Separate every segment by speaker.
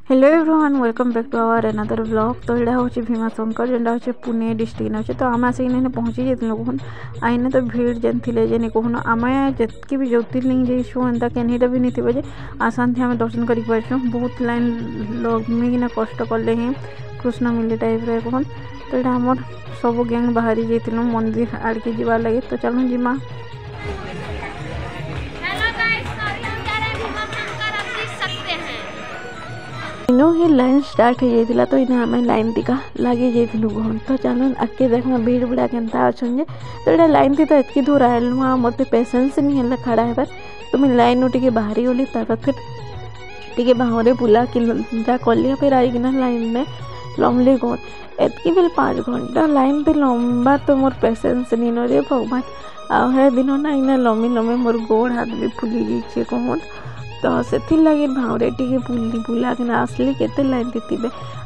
Speaker 1: Hello everyone welcome back to our another vlog. तो यहाँ हूँ भीमाशंकर जेनटा हूँ पुणे डिस्ट्रिक्ट अच्छे। तो आम आसिक पहुँची जाइलु कहून आईने तो भीड़ जेन थिले जे कहून आम जितकी भी ज्योतिर्लिंग जाइछुँ एंता केनहीटा भी नहीं थे जे आसानी आम दर्शन कर पार्छुँ। बहुत लाइन लगमिना कष्ट कले ही कृष्ण मिले टाइप रे कहून। तो यहाँ आमर सब गैंग बाहरी जाइलु मंदिर आड़के जीवार लगे। तो चलूँ जिमा इनो ही लाइन स्टार्ट हो जाइला। तो इन्हें आम लाइन टिका लगे जाइलु कहून। तो चलो आगे देखा भीड़ भीड़ा केनता अच्छे। तो यहाँ लाइन थी तो इतनी दूर आलु मत पेसेंस नहीं है खड़ा है। तो मुझे लाइन टे बाहरी गली फिर टे बाहरे बुला कि कली फिर आईकिना लाइन में लम्बली कौन एतकी बेल 5 घंटा लाइन थी लंबा। तो मोर पेसेंस नहीं रे भगवान आ दिन ना इना लम्बी लम्बी मोर गोड़ हाथ भी फुली जाइए कहून। तो से लगे भावरे टी बुला के आसली के लाइन थी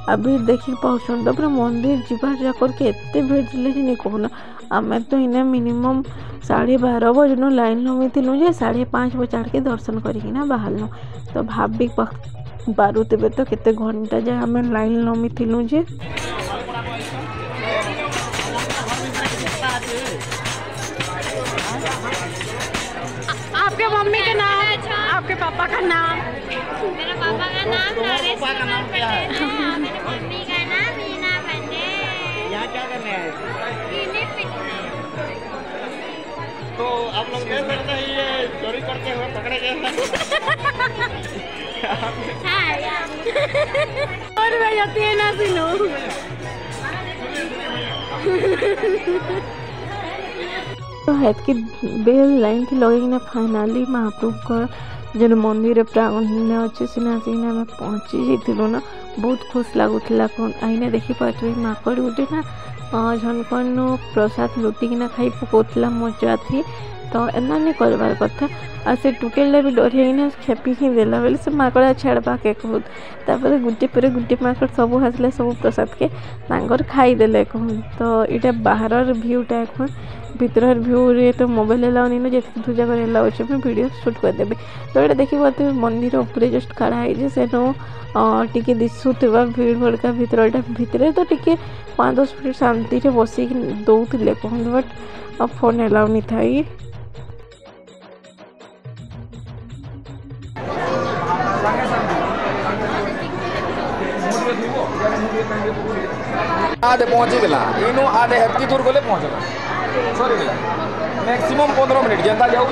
Speaker 1: आ भीड़ देखी पाँच। तो पूरा मंदिर जीवार जाकर के एत भीड़ थे नहीं कहूना आम तो इन्हें मिनिमम 12:30 बजन लाइन लम्बी थी जे 5:30 बजे के दर्शन करना बाहर। तो भाव भी पारुवे तो केते घंटा जाए आम लाइन लम्बी थी जे। आपके मम्मी का नाम, आपके पापा का नाम?
Speaker 2: मेरे पापा का नाम नरेश कुमार पटेल है। मेरी मम्मी का नाम मीना पटेल।
Speaker 3: यहाँ क्या करने आए? तो आप लोग देख सकते हैं ये चोरी करते हुए पकड़े गए
Speaker 1: और मैं जाती है ना सिलो। तो हेत की बेल लाइन थी लगे ना फाइनाली महाप्रभु का जो मंदिर प्रांगण अच्छे सीना सीना में पहुँची जाइलु ना। बहुत खुश लगुला कौन आईने देखी पार्थ माकड़ गोटे ना झनकन प्रसाद लुटिकिना खाई पकाला मजा थी। तो एना नहीं करवार कथा आ से टुकेलटा भी डर खेपी ही देला बेले से माकड़ा छाड़वा के कहूँ। तापर गुटे पर गुटे माकड़ सब आसले सब प्रसाद के तांगर खाईदे कहूँ। तो यहाँ बाहर भ्यूटा कहूँ भीतर भ्यू रे तो मोबाइल एलाउ नहीं जे दूर जगह एलाउ अच्छे वीडियो शूट करदेवे। तो ये देखिए मंदिर उपरे जस्ट खड़ा है सेनो टी दिशुवा भीड़ भड़का भितर तो टी 5-10 मिनट शांति से बसिक दौले कहूँ बट फोन एलाउ नहीं था।
Speaker 3: आधे पहुँची गला इनो आधे हेतकी दूर गले पहुँचला सॉरी मैक्सिमम 15 मिनट जनता जाऊ।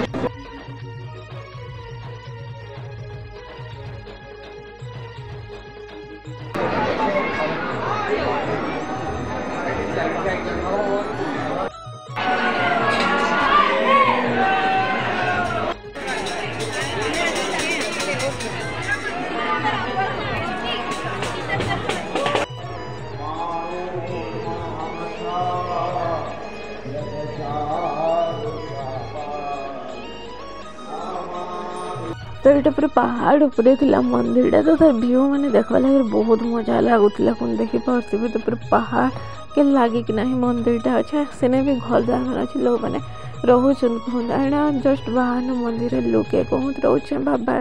Speaker 1: तो ये पूरा पहाड़ उपरे थिला मंदिर तो तार भ्यू मैंने देखा लगे बहुत मजा लगुला कौन देखी पार्थे। तो पूरा पहाड़ के लगे कि नहीं मंदिरटा अच्छा सेने भी घर जगार अच्छे लोग मैंने रोचन कहूँ जस्ट बाहर मंदिर लोके कहूँ रोचे बाबा।